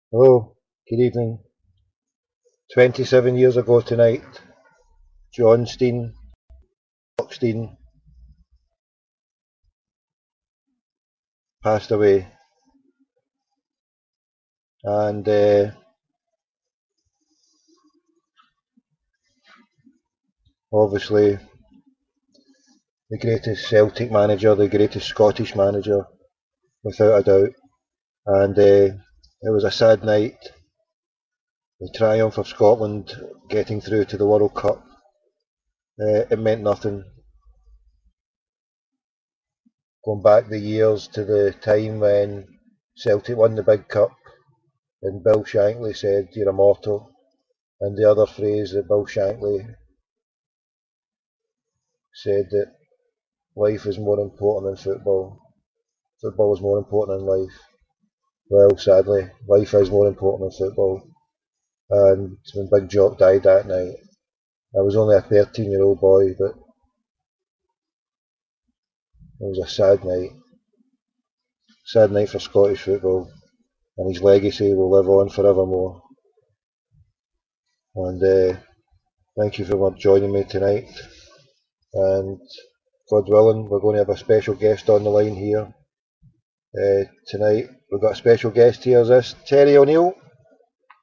Hello, good evening. 27 years ago tonight, John Steen passed away, and obviously the greatest Celtic manager, the greatest Scottish manager, without a doubt. And it was a sad night. The triumph of Scotland getting through to the World Cup, it meant nothing. Going back the years to the time when Celtic won the big cup, and Bill Shankly said, "You're immortal." And the other phrase that Bill Shankly said, that life is more important than football. Football is more important than life. Well, sadly, life is more important than football. And when Big Jock died that night, I was only a 13-year-old boy, but it was a sad night. Sad night for Scottish football, and his legacy will live on forevermore. And thank you for joining me tonight. And God willing, we're going to have a special guest on the line here tonight. We've got a special guest here. Is this Terry O'Neill?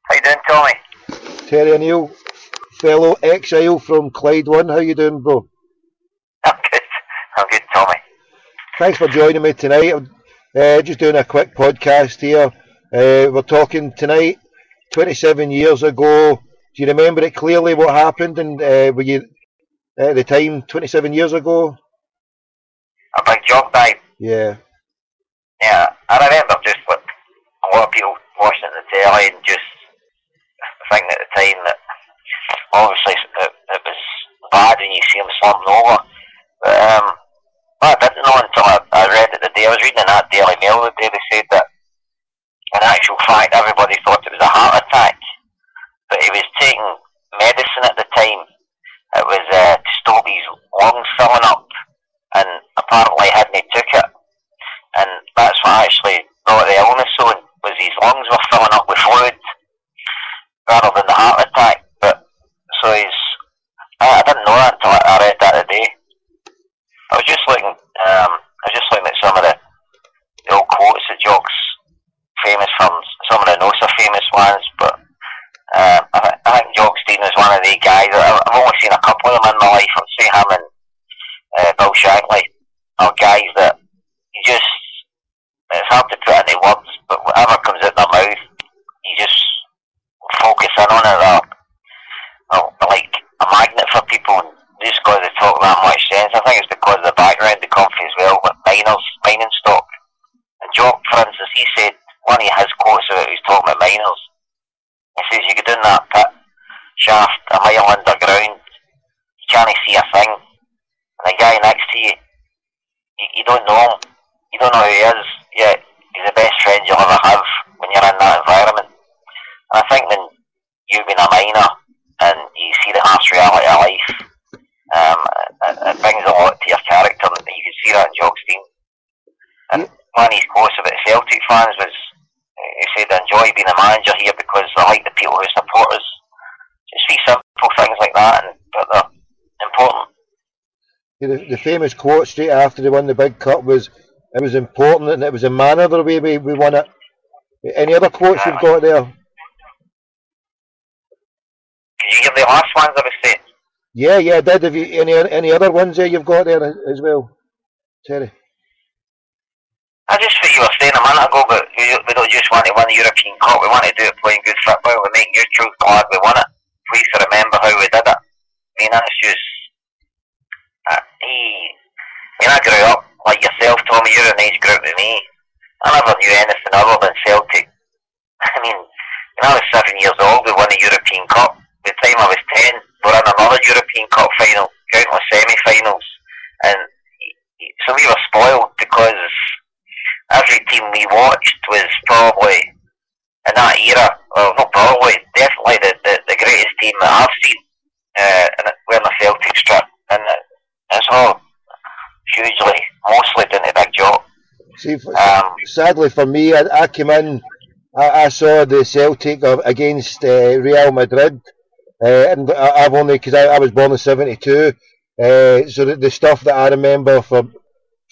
How you doing, Tommy? Terry O'Neill, fellow exile from Clyde 1. How you doing, bro? I'm good, Tommy. Thanks for joining me tonight. Just doing a quick podcast here. We're talking tonight, 27 years ago. Do you remember it clearly what happened? And were you at the time, 27 years ago? A Big Jock died. Yeah. Yeah, I remember just like a lot of people watching it on the telly and just thinking at the time that obviously it was bad when you see him slumping over. But I didn't know until I read it the day. I was reading in that Daily Mail the day they said that in actual fact everybody thought it was a heart attack. But he was taking medicine at the time. It was to stop his lungs filling up, and apparently hadn't took it. And that's what actually brought the illness on, was his lungs were filling up with fluid rather than the heart attack. But so I didn't know that until I read that today. I was just looking at some of the old quotes that Jock's famous from, some of the not so famous ones, but I think Jock Stein was one of the guys. I've only seen a couple of them in my life. I'd say him and Bill Shankly are guys that you just, it's hard to put into words, but whatever comes out their mouth, you just focus in on it. They're like a magnet for people, and just because they talk that much sense. I think it's because of the background they come from as well, with mining stock. And Jock, for instance, he said, one of his quotes about he's talking about miners, he says, you go down that pit shaft a mile underground, you can't see a thing, and the guy next to you, you don't know him, you don't know who he is, yet he's the best friend you'll ever have when you're in that environment. And I think when you've been a miner and you see the harsh reality of life, it brings a lot to your character, and you can see that in Jock Stein. And one of his quotes about Celtic fans was, he said, I enjoy being a manager here because I like the people who support us. Just see simple things like that, but they're important. Yeah, the famous quote straight after they won the big cup was, it was important and it was a manner the way we won it. Any other quotes you've got there? Can you hear the last ones I was saying? Yeah, I did. Have you any other ones there you've got there as well, Terry? I just what you were saying a minute ago, but we don't just want to win the European Cup, we want to do it playing good football, we're making your truth glad we won it. Please remember how we did it. I mean, that's just, I grew up, like yourself, Tommy, you're an age group with me. I never knew anything other than Celtic. I mean, when I was 7 years old, we won the European Cup. By the time I was 10, we were in another European Cup final, countless semi-finals. And so we were spoiled because every team we watched was probably, in that era, well, not probably, definitely the greatest team that I've seen wearing a Celtic strip. And it's all hugely, mostly down to Big Jock. See, sadly for me, I came in I saw the Celtic against Real Madrid, and I've only because I was born in '72, so the stuff that I remember for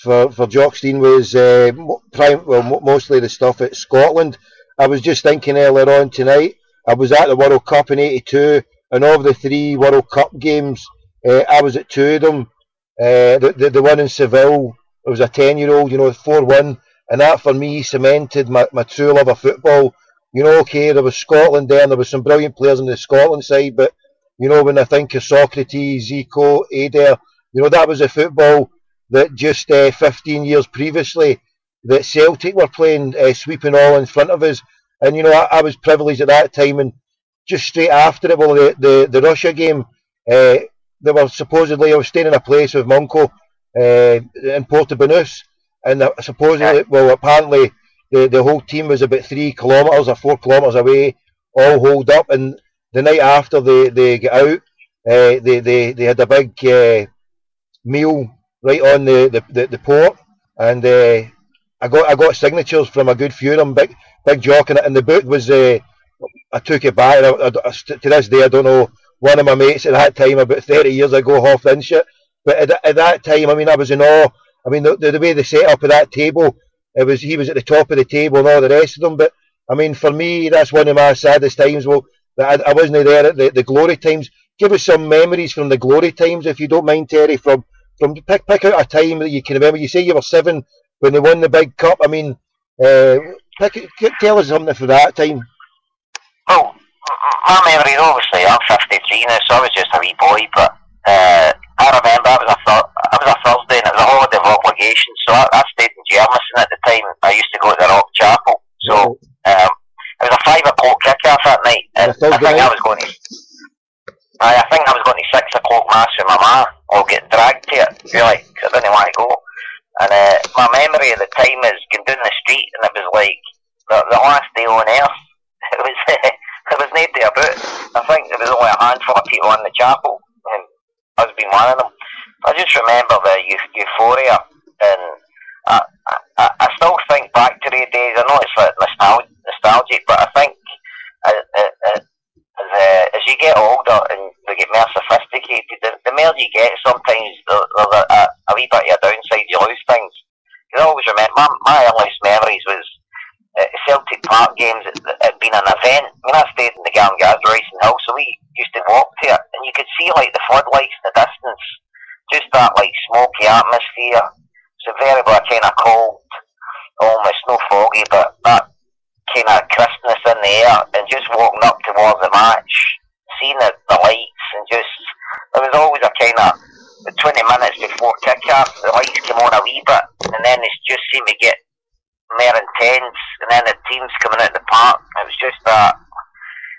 Jockstein was mostly the stuff at Scotland. I was just thinking earlier on tonight. I was at the World Cup in '82, and of the three World Cup games, I was at two of them. The one in Seville, it was a 10-year-old, 4-1, and that for me cemented my true love of football. Okay, there was Scotland there, and there was some brilliant players on the Scotland side, but when I think of Socrates, Zico, Adair, that was a football that just 15 years previously that Celtic were playing, sweeping all in front of us. And I was privileged at that time, and just straight after it, well, the Russia game, they were supposedly, I was staying in a place with my uncle in Portabanus, and supposedly, well, apparently the whole team was about 3 kilometres or 4 kilometres away, all holed up, and the night after they get out, they had a big meal right on the port, and I got signatures from a good few of them, big jock, and the book was I took it back, and to this day I don't know. One of my mates at that time, about 30 years ago, half in shit. But at that time, I mean, I was in awe. I mean, the way they set up at that table, he was at the top of the table and all the rest of them. But I mean, for me, that's one of my saddest times. Well, that I wasn't there at the glory times. Give us some memories from the glory times, if you don't mind, Terry. From pick out a time that you can remember. You say you were 7 when they won the big cup. I mean, tell us something from that time. Well, my memory, obviously, I'm 53 now, so I was just a wee boy, but I remember it was a Thursday and it was a holiday of obligation, so I stayed in Germiston at the time. I used to go to the Rock Chapel, so it was a 5 o'clock kick-off that night, and I think I was going to 6 o'clock mass with my ma, or get dragged to it, really, because I didn't want to go. And my memory at the time is going down the street, and it was like the last day on earth. There was nobody about. I think there was only a handful of people in the chapel, and I was being one of them. I just remember the euphoria, and I still think back to the days. I know it's like nostalgic, but I think as you get older and they get more sophisticated, the more you get, sometimes there's a wee bit of a downside. You lose things. I always remember my earliest memories was Celtic Park games. It had been an event. I mean, I stayed in the Garngaz Racing Hill, so we used to walk to it, and you could see like the floodlights in the distance, just that like smoky atmosphere. So very kind of cold, almost no foggy, but that kind of crispness in the air, and just walking up towards the match, seeing the lights, and just there was always a kind of 20 minutes before kick-off, the lights came on a wee bit, and then it just seemed to get more intense, and then the teams coming out of the park. It was just that.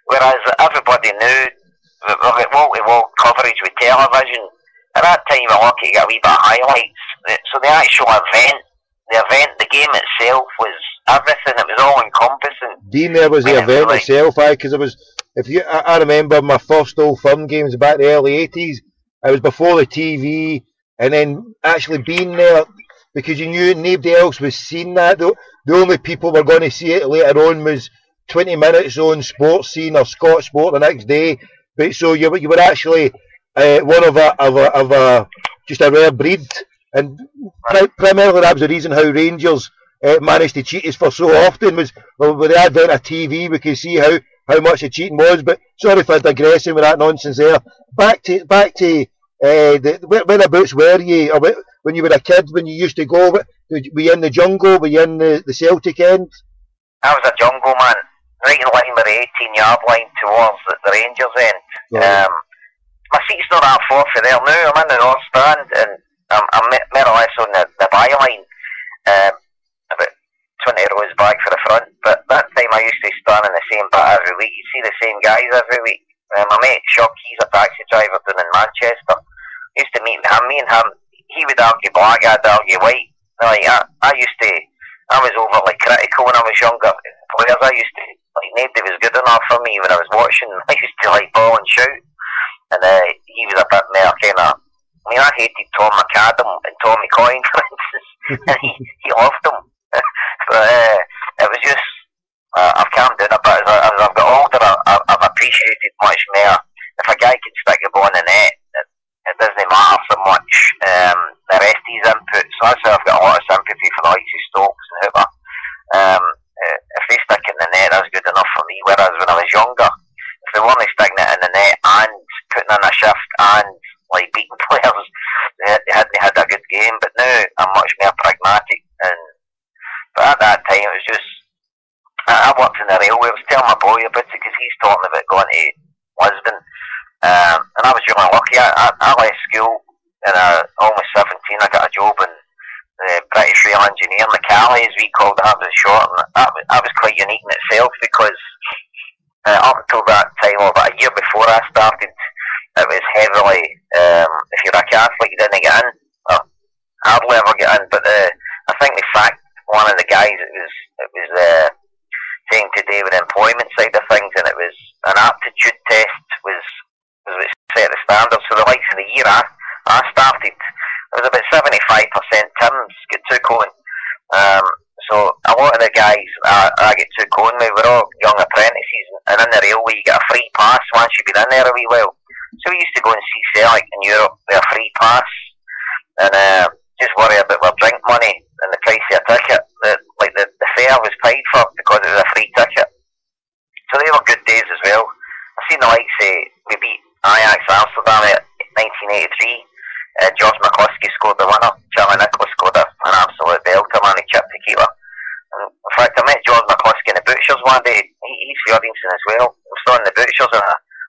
Whereas everybody knew we've got wall-to-wall coverage with television. At that time, I lucky to get a wee bit of highlights. So the actual event, the game itself was everything. It was all encompassing. Dean, there was the event itself, because it was. I remember my first Old Firm games back in the early '80s. It was before the TV, and then actually being there, because you knew nobody else was seeing that. The only people were going to see it later on was 20 minutes on Sports Scene or Scott Sport the next day. But so you were actually one of a just a rare breed, and primarily that was the reason how Rangers managed to cheat us for so often. Was with the advent of TV, we could see how much the cheating was. But sorry for digressing with that nonsense there. Back to whereabouts were you? Or when you were a kid, when you used to go, were you in the jungle? Were you in the Celtic end? I was a jungle man, right in line with the 18-yard line towards the Rangers end. Right. My seat's not that far for there now. I'm in the North Stand, and I'm more or less on the byline, about 20 rows back for the front. But that time I used to stand in the same bit every week. You see the same guys every week. My mate Chuck, he's a taxi driver down in Manchester. Used to meet him. Me and him, he would argue black, I'd argue white. Like I was overly critical when I was younger. Players, I used to nobody was good enough for me when I was watching. I used to ball and shout, and he was a bit more kind of. I mean, I hated Tom McAdam and Tommy Coyne, for instance, and he loved them. But it was just I've interested much more. If a guy can stick the ball in the net, it doesn't matter so much the rest of his input. So that's why I've got a lot of sympathy for the likes of Stokes and Hooper. If they stick it in the net, that's good enough for me. Whereas when I was younger, if they weren't sticking it in the net and putting in a shift and like beating players, they had a good game. But now I'm much more pragmatic. But at that time, it was just I worked in the railway. I was telling my boy about it because he's talking about going to Lisbon, and I was really lucky. I left school and almost 17. I got a job in the British Rail Engineering, the Cali as we called it. That was short, and that was quite unique in itself because up until that time, or about a year before I started, it was heavily, if you're a Catholic, you didn't get in, or hardly ever get in. But I think the fact one of the guys, it was saying to do with the employment side of things, and it was an aptitude test was what set the standard. So the likes of the year I started, it was about 75% Tim's get took on. So a lot of the guys I get took on with were all young apprentices, and in the railway you get a free pass once you've been in there a wee while. So we used to go and see Celtic in Europe with a free pass, and just worry about our drink money and the price of a ticket. The fare was paid for because it was a free ticket. So they were good days as well. I've seen the likes of, we beat Ajax Amsterdam at 1983. George McCluskey scored the winner. Charlie Nicholas scored an absolute belter, man. He chipped the keeper. And in fact, I met George McCluskey in the Butchers one day. He's Fjordingson as well. I was still in the Butchers, and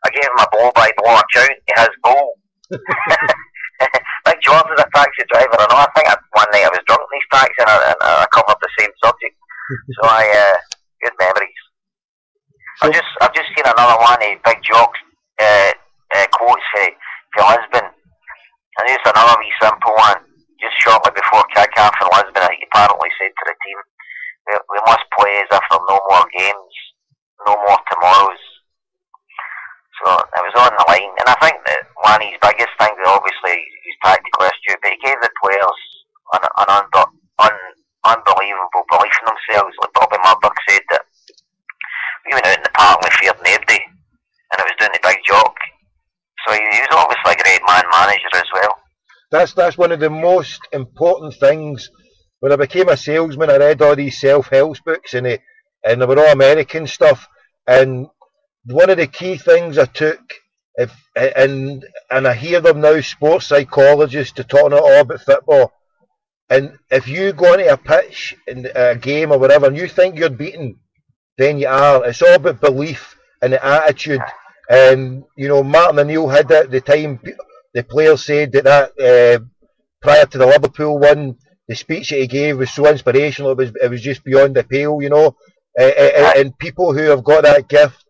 I gave him a blow-by-blow account of his goal. Like George is a taxi driver, I know. I think one night I was drunk in his taxi and I covered the same subject. So good memories. I've just seen another one of Big Jock's quotes for Lisbon. And here's another wee simple one. Just shortly before kick-off in Lisbon, he apparently said to the team, we must play as if there are no more games, no more tomorrows. So it was on the line, and I think that one of his biggest things, obviously, he's tactical astute, but he gave the players an unbelievable belief in themselves. Like Bobby Murdoch said that we went out in the park and we feared nobody, and it was doing the Big Jock. So he was obviously a great manager as well. That's one of the most important things. When I became a salesman, I read all these self-help books, and they were all American stuff, and one of the key things I took, and I hear them now, sports psychologists, to talking all about football. And if you go into a pitch in a game or whatever, and you think you're beaten, then you are. It's all about belief and the attitude. And Martin O'Neill had it at the time. The players said that prior to the Liverpool one, the speech that he gave was so inspirational. It was just beyond the pale, and people who have got that gift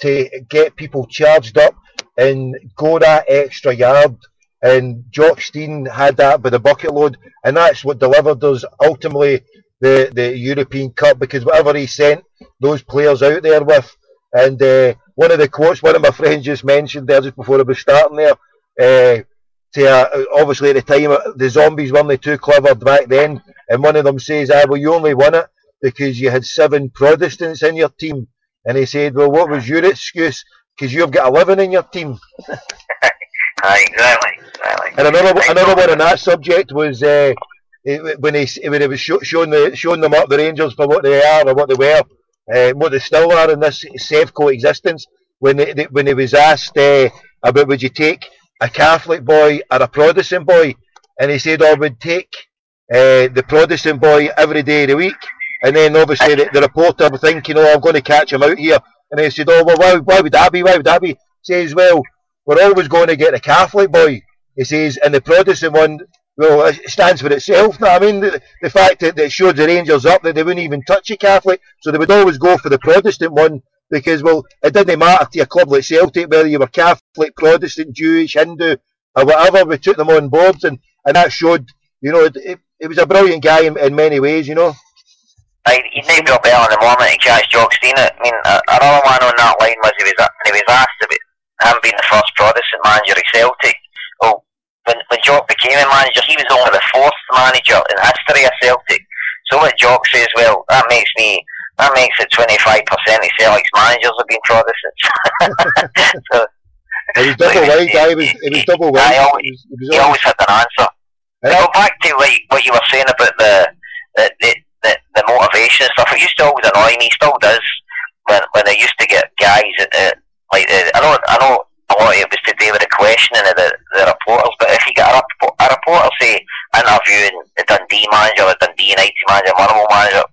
to get people charged up and go that extra yard. And Jock Stein had that by the bucket load, and that's what delivered us ultimately the European Cup, because whatever he sent those players out there with. And one of the quotes one of my friends just mentioned there just before I was starting there, obviously at the time the Zombies weren't too clever back then, and one of them says, well, you only won it because you had 7 Protestants in your team. And he said, well, what was your excuse? Because you've got 11 in your team. Exactly. And another one on that subject was when he was showing them up, the Rangers, for what they are or what they were, what they still are in this safe coexistence. When he was asked about would you take a Catholic boy or a Protestant boy, and he said, I would take the Protestant boy every day of the week. And then obviously the reporter would think, I'm going to catch him out here. And he said, well, why would that be? Why would that be? He says, well, we're always going to get the Catholic boy. He says, and the Protestant one, well, it stands for itself. I mean, the fact that it showed the Rangers up that they wouldn't even touch a Catholic, so they would always go for the Protestant one, because, well, it didn't matter to a club like Celtic whether you were Catholic, Protestant, Jewish, Hindu, or whatever. We took them on board, and that showed, it was a brilliant guy in many ways, He'd never be up there in the morning to catch Jock Stein. I mean, another one on that line was he was asked about him being the first Protestant manager of Celtic. Well, when Jock became a manager, he was only the 4th manager in history of Celtic. So what Jock says, well, that makes me That makes it 25% of Celtic's managers have been Protestants. So, It was double wide. It was double wide. He always had an answer. To go back to what you were saying about the motivation stuff, it used to always annoy me, still does, when they used to get guys I know a lot of it was to do with the questioning of the reporters, but if you get a reporter, say, interviewing the Dundee manager, the Dundee United manager, Motherwell manager,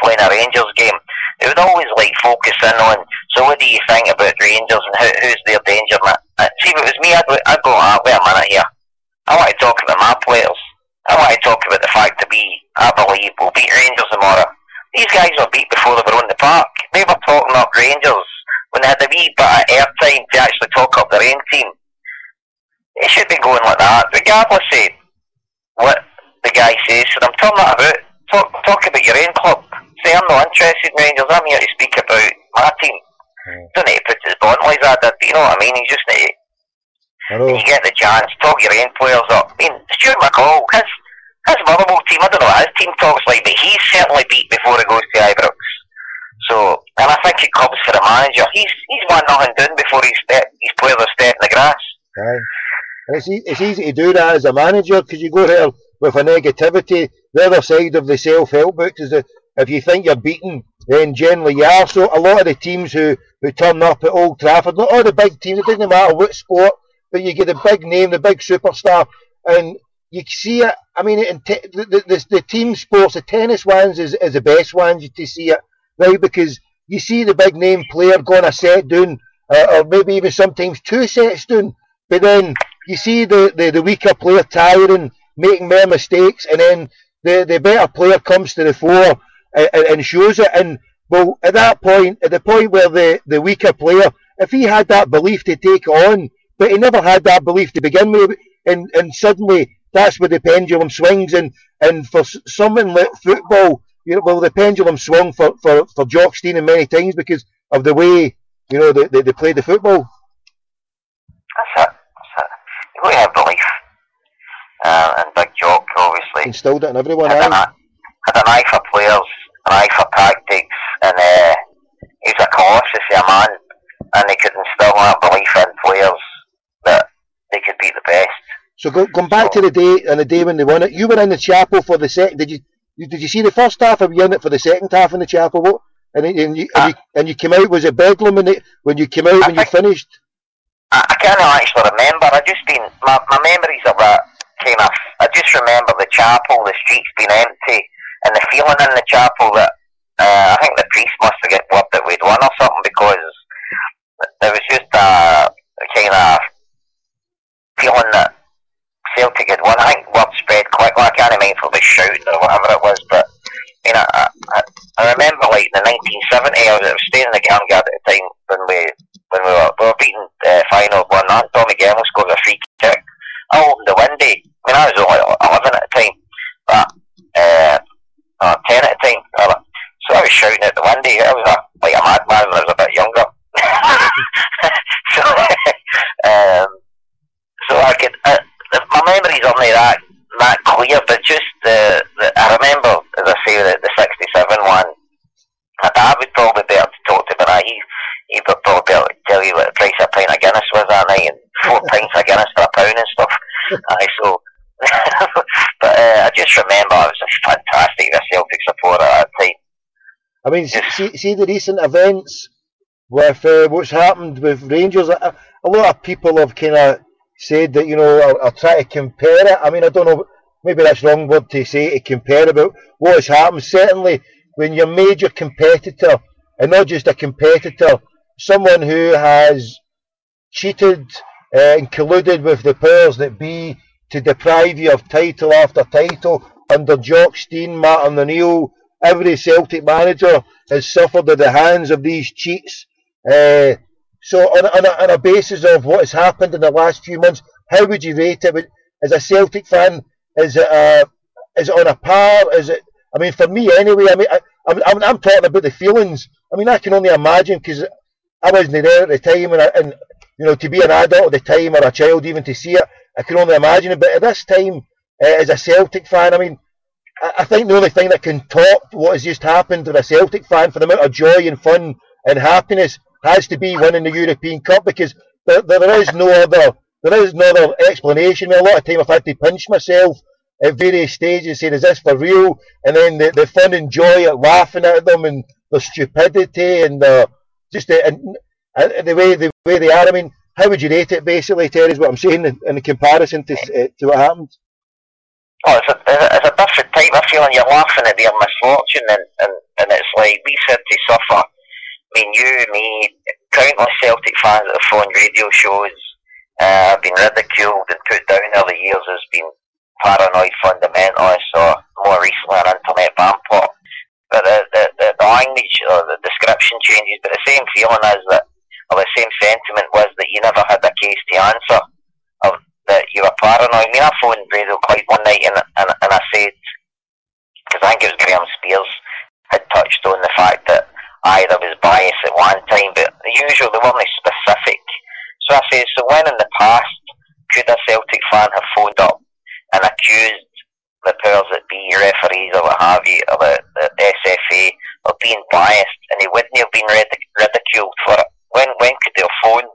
playing a Rangers game, they would always focus in on, so what do you think about Rangers and who's their danger? See, if it was me, I'd go, wait a minute here, I want to talk about my players. I want to talk about the fact that I believe we'll beat Rangers tomorrow. These guys were beat before they were on the park. They were talking up Rangers when they had a wee bit of airtime to actually talk up their own team. It should be going like that, regardless of what the guy says to them. Turn that about. Talk about your own club. Say, I'm not interested in Rangers, I'm here to speak about my team. Don't need to put it bluntly as I did, you know what I mean? You just need to, when you get the chance, talk your own players up. I mean, Stuart McCall, his Motherwell team, I don't know what his team talks like, but he's certainly beat before he goes to Ibrox. So, and I think it comes for the manager. He's won nothing doing before his players are stepping the grass. Aye. It's easy to do that as a manager, because you go there with a negativity. The other side of the self-help book is that if you think you're beaten, then generally you are. So a lot of the teams who turn up at Old Trafford, not all the big teams, it doesn't matter what sport, but you get the big name, the big superstar, and you see it. I mean, the team sports, the tennis ones is the best ones to see it, right? Because you see the big name player going a set down, or maybe even sometimes 2 sets down, but then you see the weaker player tiring, making more mistakes, and then the better player comes to the fore and shows it. And well, at that point, at the point where the weaker player, if he had that belief to take on, but he never had that belief to begin with, and suddenly that's where the pendulum swings. And for something like football, you know, well, the pendulum swung for Jock Stein many times because of the way, you know, they played the football. That's it. You got to have belief. And Big Jock obviously instilled it in everyone. Had an eye for players, an eye for tactics, and he was a colossus of a man, and they could instill that belief in players that they could be the best. So going back to the day when they won it, you were in the chapel for the second. Did you see the first half, or were you in it for the second half in the chapel? What? And you came out. Was it bedlam when you came out when you finished? I can't actually remember. My memories of that kind of. I just remember the chapel, the streets being empty, and the feeling in the chapel that I think the priest must have got word that we'd won or something, because there was just a kind of feeling that Celtic had won. I think word spread quickly. I can't remember if it was shouting or whatever it was, but you know, I remember like in the 1970, I was staying in the Garngard at the time when we were beating final 1-0. Tommy Gemmell scored a free kick. I opened the window. I mean, I was only 11 at the time, but 10 at the time. So I was shouting at the window. I was like a madman when I was a bit younger. So I could. My memories aren't that clear, but just I remember, as I say, the 67 one. My dad would probably be able to talk to me, but he would probably be able to tell you what the price of a pint of Guinness was that night, and 4 pints of Guinness for £1 and stuff. So, but I just remember I was a fantastic Celtic supporter at that time. I mean, see the recent events with what's happened with Rangers. A lot of people have kind of said that, you know, I'll try to compare it. I mean, I don't know, maybe that's the wrong word to say, to compare about what has happened. Certainly, when your major competitor, and not just a competitor, someone who has cheated and colluded with the powers that be to deprive you of title after title under Jock Stein, Martin O'Neill, every Celtic manager has suffered at the hands of these cheats. So on a basis of what has happened in the last few months, how would you rate it? As a Celtic fan, is it on a par? Is it? I mean, for me anyway. I mean, I'm talking about the feelings. I mean, I can only imagine, because I wasn't there at the time, and you know, to be an adult at the time or a child even to see it, I can only imagine it. But at this time, as a Celtic fan, I mean, I think the only thing that can top what has just happened to a Celtic fan for the amount of joy and fun and happiness has to be winning the European Cup, because there is no other explanation. I mean, a lot of time I've had to pinch myself at various stages saying, is this for real? And then the fun and joy at laughing at them and their stupidity and the way they are. I mean, how would you rate it basically, Terry, is what I'm saying in comparison to what happened? Oh, it's a different type of feeling. You're laughing at their misfortune, and it's like we said to suffer. I mean, you, me, countless Celtic fans that have phoned radio shows have been ridiculed and put down over the years as being paranoid fundamentalists, or more recently an internet vampire. But the language or the description changes, but the same feeling is that, or the same sentiment was that you never had a case to answer, of that you were paranoid. I mean, I phoned Radio Clyde one night and I said, because I think it was Graham Spears had touched on the fact that there was bias at one time, but usually they weren't specific. So I said, so when in the past could a Celtic fan have phoned up and accused the powers that be, referees or what have you, or the SFA, of being biased, and they wouldn't have been ridiculed for it? When could they have phoned?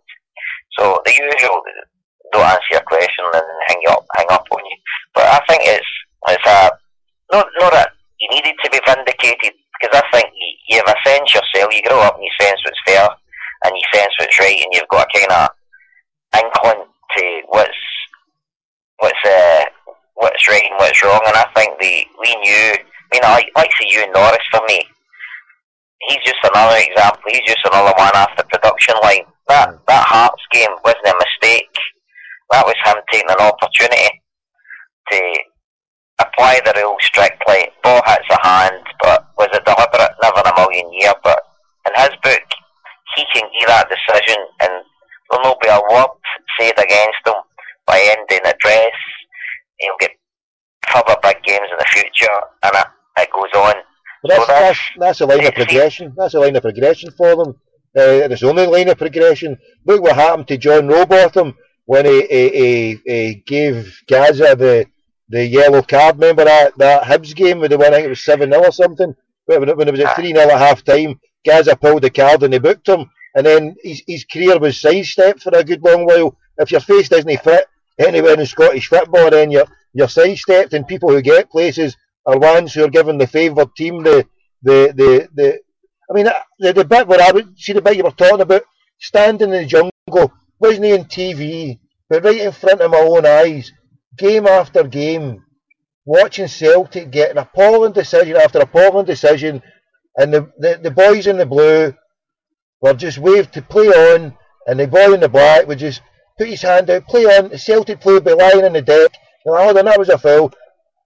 So the usual, don't answer your question and hang up on you. But I think it's not that you needed to be vindicated, because I think you have a sense yourself. You grow up and you sense what's fair and you sense what's right, and you've got a kind of inkling to what's right and what's wrong. And I think we knew. I mean, I like to say Ewan Norris for me. He's just another example. He's just another one off the production line. That Hearts game wasn't a mistake. That was him taking an opportunity to apply the rules strictly. Ball hits a hand, but was it deliberate? Never in a million years. But in his book, he can give that decision, and there'll not be a word said against him by ending address. He'll get further big games in the future, and it goes on. But that's a line of progression. That's a line of progression for them. And it's only a line of progression. Look what happened to John Rowbottom when he gave Gaza the yellow card. Remember that Hibs game with the one, I think it was 7-0 or something? When it was at 3-0 at half time, Gaza pulled the card and they booked him. And then his career was sidestepped for a good long while. If your face doesn't fit anywhere in Scottish football, then you're sidestepped, and people who get places are ones who are given the favoured team. The bit where I would see the bit you were talking about, standing in the jungle, wasn't he on TV, but right in front of my own eyes, game after game, watching Celtic get an appalling decision after appalling decision, and the boys in the blue were just waved to play on, and the boy in the black would just put his hand out, play on. The Celtic player would be lying on the deck, and then that was a foul,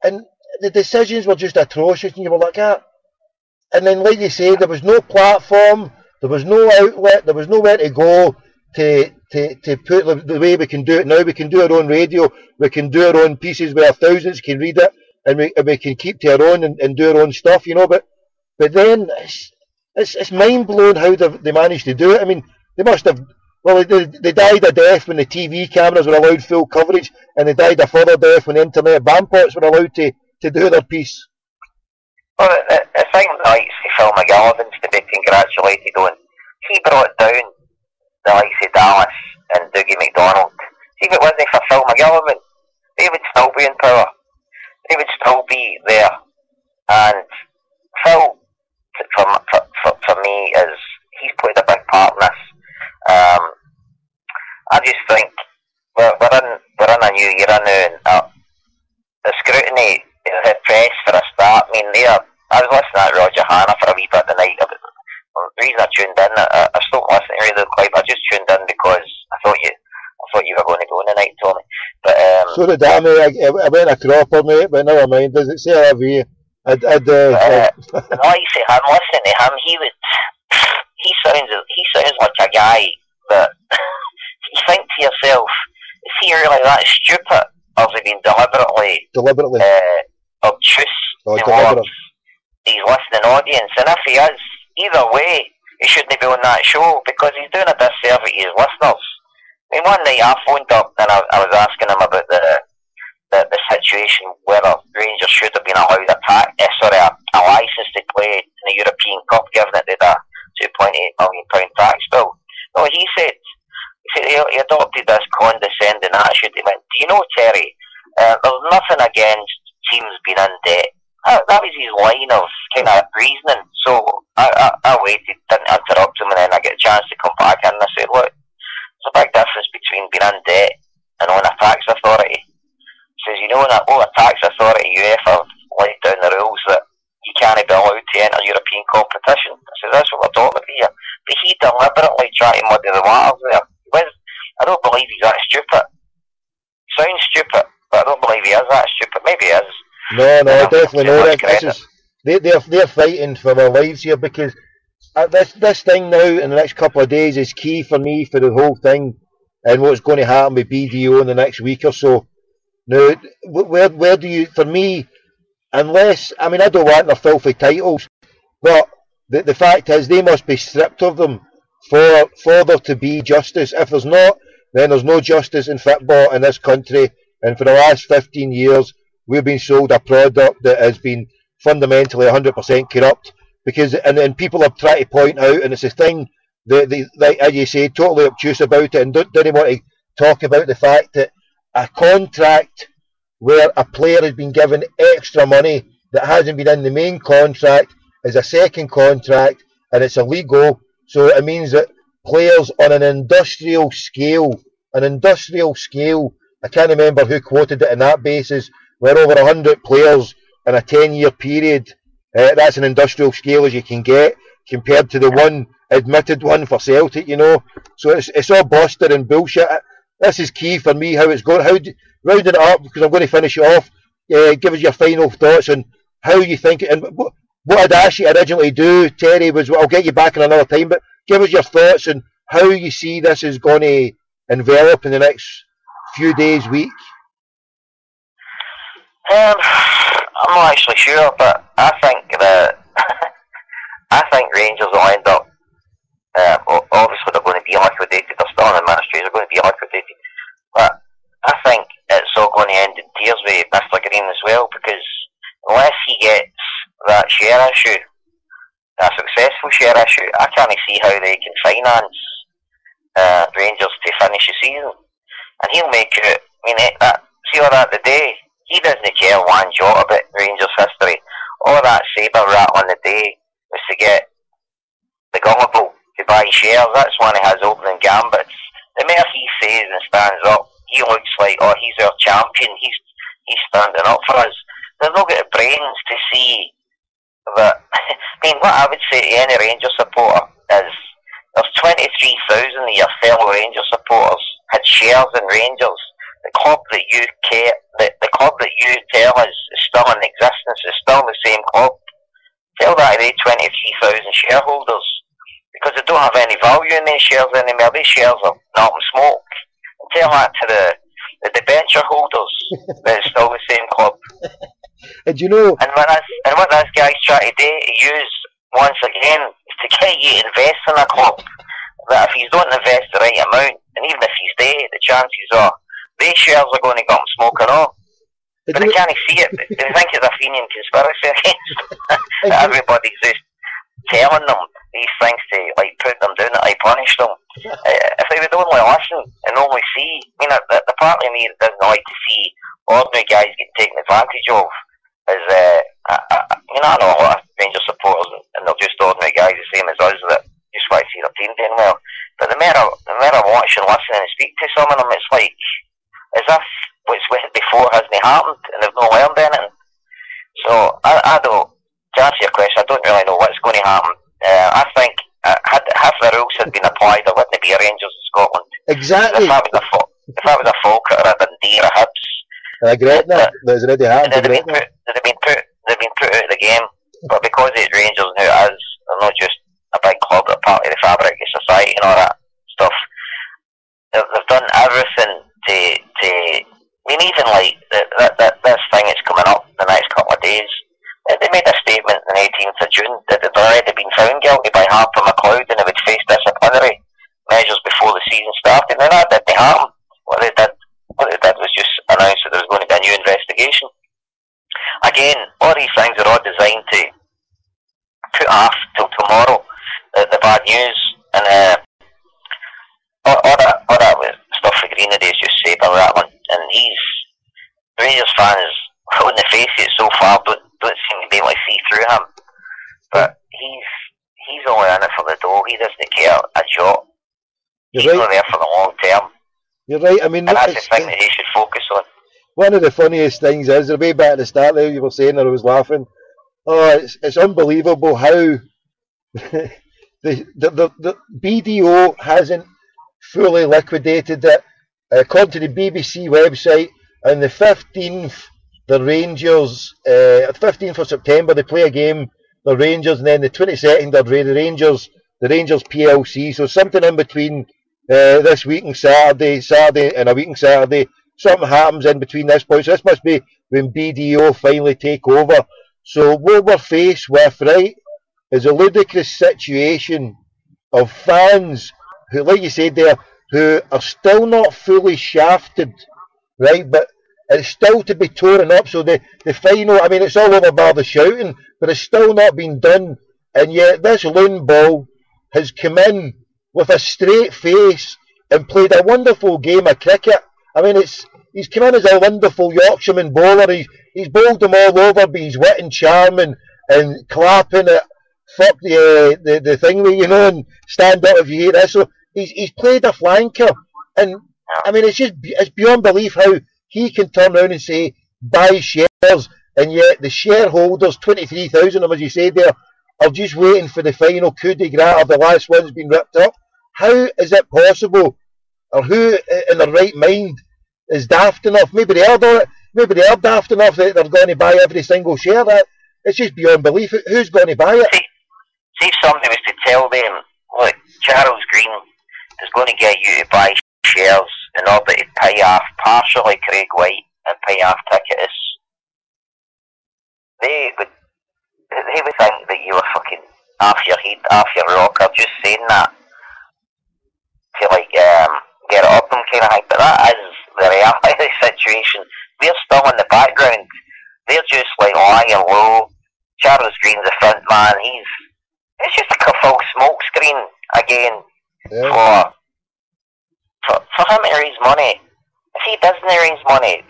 and the decisions were just atrocious, and you were like, and then, like you said, there was no platform, there was no outlet, there was nowhere to go to put the way we can do it now. We can do our own radio, we can do our own pieces where thousands can read it, and we can keep to our own and do our own stuff, But then it's mind blowing how they managed to do it. I mean, they must have. Well, they died a death when the TV cameras were allowed full coverage, and they died a further death when the internet vampots were allowed to do their piece. Well, the thing that likes to Phil McGillivan's to be congratulated on, he brought down the likes of Dallas and Dougie McDonald. See, if it wasn't for Phil McGillivan, they would still be in power. They would still be there. And Phil, for me, he's played a big part in this. I just think we're in a new era now, and the scrutiny, the press for a start. I mean, I was listening to Roger Hanna for a wee bit tonight. The reason I tuned in, I stopped listening to Radio Clive. I just tuned in because I thought you were going to go tonight, Tommy. But so did I, mate. I went a cropper, mate, but never mind. Does it say I have you? Like you say, I'm listening to him. He sounds like a guy that you think to yourself, is he really that stupid, or has he been deliberately obtuse towards his listening audience? And if he is, either way, he shouldn't be on that show, because he's doing a disservice to his listeners. I mean, one night I phoned up and I was asking him about the situation whether Rangers should have been allowed a licence to play in the European Cup, given that they had a £2.8 million tax bill. No, he said he adopted this condescending attitude. He went, "Do you know, Terry, there's nothing against teams being in debt." That was his line of kind of reasoning. So I waited, didn't interrupt him, and then I get a chance to come back in and I said, "Look, there's a big difference between being in debt and on a tax authority." He says, "You know, that a tax authority, UEFA, have laid down the rules that you can't be allowed to enter European competition." I said, "That's what we're talking about here." But he deliberately tried to muddy the waters there. I don't believe he's that stupid. Sounds stupid, but I don't believe he is that stupid. Maybe he is. No, definitely not. They're fighting for their lives here, because this thing now in the next couple of days is key for me for the whole thing and what's going to happen with BDO in the next week or so. Now, where do you, for me, unless, I mean, I don't want their filthy titles, but the fact is they must be stripped of them for there to be justice. If there's not, then there's no justice in football in this country, and for the last 15 years we've been sold a product that has been fundamentally 100% corrupt, because and people have tried to point out, and it's a thing that they, like as you say, totally obtuse about it, and don't want to talk about the fact that a contract where a player has been given extra money that hasn't been in the main contract is a second contract, and it's illegal. So it means that players on an industrial scale, I can't remember who quoted it on that basis, where over 100 players in a 10-year period, that's an industrial scale as you can get, compared to the one admitted one for Celtic, you know. So it's all busted and bullshit. This is key for me, how it's going. Round it up, because I'm going to finish it off, give us your final thoughts on how you think, and what I'd asked you originally do, Terry, was, I'll get you back in another time, but give us your thoughts on how you see this is going to envelop in the next few days, week. I'm not actually sure, but I think that I think Rangers will end up. Obviously, they're going to be liquidated. They're still in the ministry. They're going to be liquidated, but I think it's all going to end in tears with Mr. Green as well, because unless he gets that share issue, a successful share issue, I can't see how they can finance Rangers to finish the season. And he'll make it. I mean, see all that today. He doesn't care one jot about Rangers history. All that sabre rattling the day was to get the gullible to buy shares. That's one of his opening gambits. The more he says and stands up, he looks like, oh, he's our champion. He's standing up for us. They've not got the brains to see that. I mean, what I would say to any Rangers supporter is there's 23,000 of your fellow Rangers supporters had shares in Rangers. The club that you care, the club that you tell us is still in existence, is still the same club. Tell that to the 23,000 shareholders, because they don't have any value in these shares anymore. These shares are not in smoke. And tell that to the debenture holders that it's still the same club. And you know, and what this guy's trying to do, use once again, is to get you to invest in a club. That if you don't invest the right amount, and even if he's dead, the chances are these shares are going to go up smoke and all. But they can't see it. They think it's a Fenian conspiracy against them. Everybody's just telling them these things to like put them down, to punish them. If they would only listen and only see, I mean, the part of me that doesn't like to see ordinary guys get taken advantage of is, I know a lot of Rangers supporters, and they're just ordinary guys the same as us that just want to see their team doing well. But the more I watch and listen and speak to some of them, it's like as if what's went before hasn't happened and they've not learned anything. So I don't, to answer your question, I don't really know what's going to happen. I think if the rules had been applied, there wouldn't be a Rangers in Scotland. Exactly. If that was a Falkirk or a Dundee or a Hibs, I agree with that. That's already happened. They've been put out of the game. But because it's Rangers and who it is, they're not just a big club, they're part of the fabric of society and all that stuff. They've done everything to I mean, even like this thing that's coming up the next couple of days, they made a statement on the 18th of June that they'd already been found guilty by Harper McLeod and they would face disciplinary measures before the season started. And that didn't happen. What they did was just announce that there was going to be a new again, all these things are all designed to put off till tomorrow the bad news, and all that stuff for Greenery is just said about that one. And Rangers fans, on the face it so far, don't seem to be able to see through him. But he's only in it for the dough. He doesn't care a jot. He's not there for the long term. You're right. I mean, and that's the thing that he should focus on. One of the funniest things is, the way back at the start there, you were saying, and I was laughing. Oh, it's unbelievable how the BDO hasn't fully liquidated it. According to the BBC website, on the 15th, the Rangers, 15th of September, they play a game, the Rangers, and then the 22nd, they're the Rangers PLC. So something in between this week and Saturday, and a week and Saturday. Something happens in between this point. So this must be when BDO finally take over. So what we're faced with, right, is a ludicrous situation of fans who, like you said there, who are still not fully shafted, right, but it's still to be torn up. So the final, I mean, it's all over bar the shouting, but it's still not been done. And yet this loon ball has come in with a straight face and played a wonderful game of cricket. I mean, he's come in as a wonderful Yorkshireman bowler. He's bowled them all over, but he's wit and charm and clapping at fuck the thing with, you know, and stand up if you hate this. So he's played a flanker, and I mean, it's beyond belief how he can turn around and say buy shares, and yet the shareholders, 23,000 of them, as you said there, are just waiting for the final coup de grace, or the last one's been ripped up. How is it possible? Or who in their right mind is daft enough? Maybe they are daft enough that they're going to buy every single share. It's just beyond belief. Who's going to buy it? See if somebody was to tell them, look, Charles Green is going to get you to buy shares in order to pay off partially Craig White and pay off Ticketus. They would think that you were fucking off your head, off your rocker, just saying that to get it up them kind of thing. But that is the reality of the situation. We're still in the background. They're just lying low. Charles Green's the front man. It's just a full smoke screen again for him to raise money. If he doesn't raise money,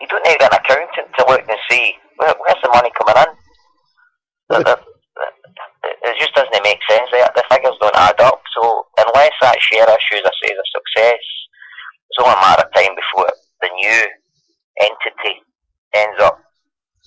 you don't need an accountant to look and see where's the money coming in. It just doesn't make sense. The figures don't add up. So unless that share issue, as I say, is a success, it's only a matter of time before the new entity ends up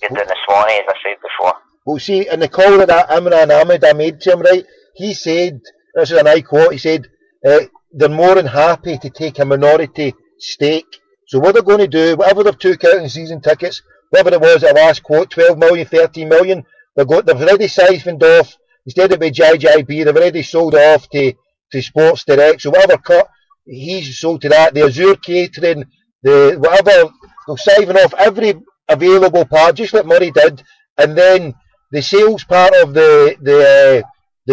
getting the Swanee, as I said before. Well, see, in the call that Imran Ahmed I made to him, right, he said, this is an I quote, he said, they're more than happy to take a minority stake. So what they're going to do, whatever they've took out in season tickets, whatever it was at last quote, 12 million, 13 million, they've already siphoned off, instead of JJB, they've already sold off to Sports Direct. So whatever cut he's sold to that, the Azure Catering, whatever, they'll siphon off every available part, just like Murray did, and then the sales part of the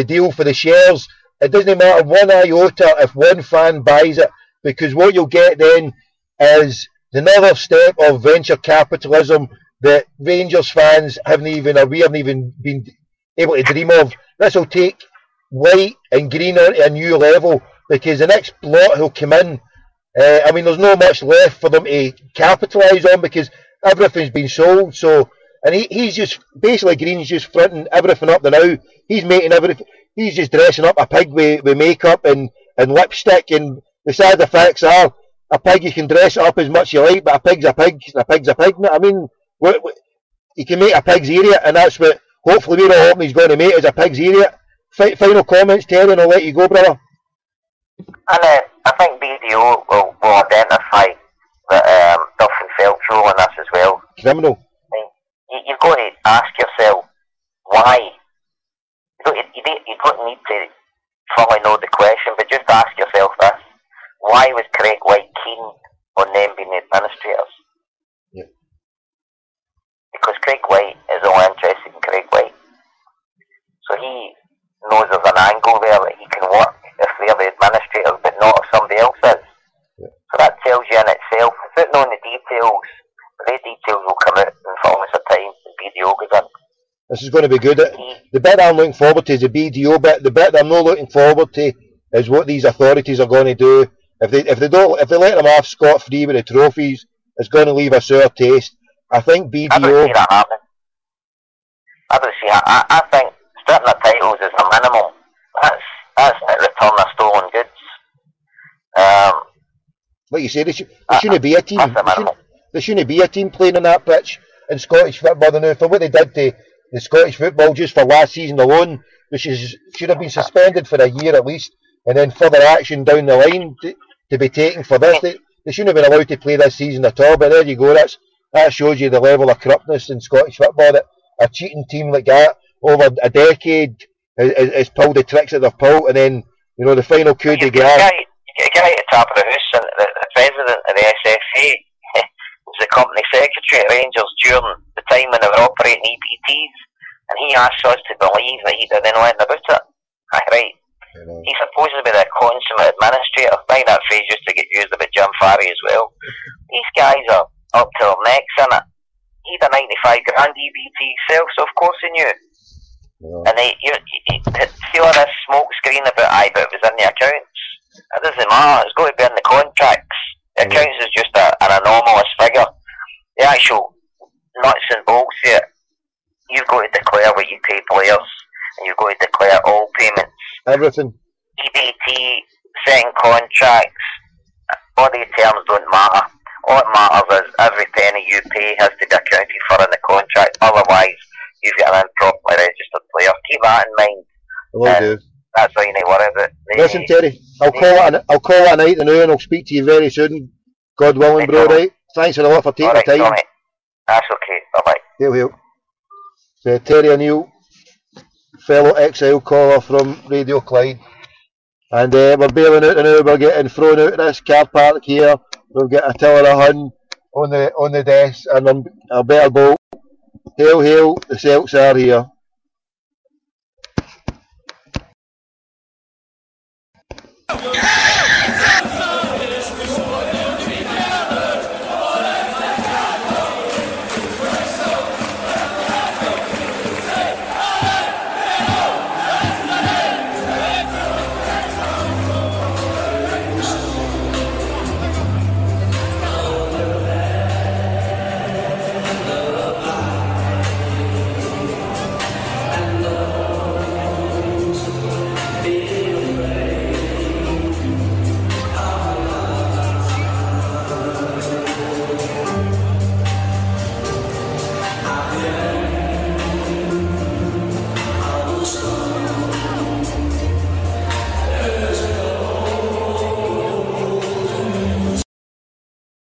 deal for the shares, it doesn't matter one iota if one fan buys it, because what you'll get then is another step of venture capitalism that Rangers fans we haven't even been able to dream of. This will take White and Green on to a new level, because the next lot who'll come in, I mean, there's not much left for them to capitalise on, because everything's been sold. So, and he's just basically, Green's just fronting everything up the now. He's making everything. He's just dressing up a pig with makeup and lipstick. And the sad effects are, a pig, you can dress it up as much as you like, but a pig's a pig. A pig's a pig. I mean, you can make a pig's idiot, and that's what hopefully we're all hoping he's going to make, is a pig's idiot. Final comments, Terry, and I'll let you go, brother. And I think BDO will identify that Duffin Felt's role in this as well. Criminal. You've got to ask yourself why. You don't need to fully know the question, but just ask yourself this: why was Craig White keen on them being the administrators? Yeah. Because Craig White is only interested in Craig White, so he knows there's an angle there that he can work if they're the administrators, but not if somebody else is. Yeah. So that tells you in itself, without knowing the details, the details will come out in fullness This is going to be good. The bit I'm looking forward to is the BDO bit. The bit I'm not looking forward to is what these authorities are going to do. If they let them off scot free with the trophies, it's going to leave a sour taste. I think BDO. I don't see that happening. I think stripping the titles is a minimum. That's like return of stolen goods. Like you say, there shouldn't be a team. There shouldn't be a team playing on that pitch in Scottish football now. For what they did to the Scottish football just for last season alone, which should have been suspended for a year at least, and then further action down the line to be taken for this. They shouldn't have been allowed to play this season at all. But there you go. That shows you the level of corruptness in Scottish football. That a cheating team like that over a decade has pulled the tricks that they've pulled, and then the final coup de grace. A guy at the top of the house, and the president of the SFA was the company secretary at Rangers during the time when they were operating EPTs, and he asked us to believe that he didn't know anything about it. Right. He's supposed to be the consummate administrator. I find that phrase used to get used about Jim Farry as well. These guys are up to their necks in it. He'd a 95 grand EBT himself, so of course he knew. Yeah. And see all this smoke screen about but it was in the accounts. It doesn't matter, it's got to be in the contracts. The accounts is just an anomalous figure. The actual nuts and bolts here, you've got to declare what you pay players, and you've got to declare all payments. Everything. EBT, setting contracts, all the terms don't matter. All that matters is every penny you pay has to be accounted for in the contract, otherwise you've got an improperly registered player. Keep that in mind. Will do. That's all you need to worry about. Listen, Terry, I'll call it a night now, and I'll speak to you very soon. God willing, bro, right? Thanks a lot for taking the time. Tommy. That's okay. Bye-bye. Hail. So, Terry O'Neill, fellow exile caller from Radio Clyde. And we're bailing out now, we're getting thrown out of this car park here. We'll get a tiller of hun on the desk, and a better boat. Hail, the Celts are here. Yeah.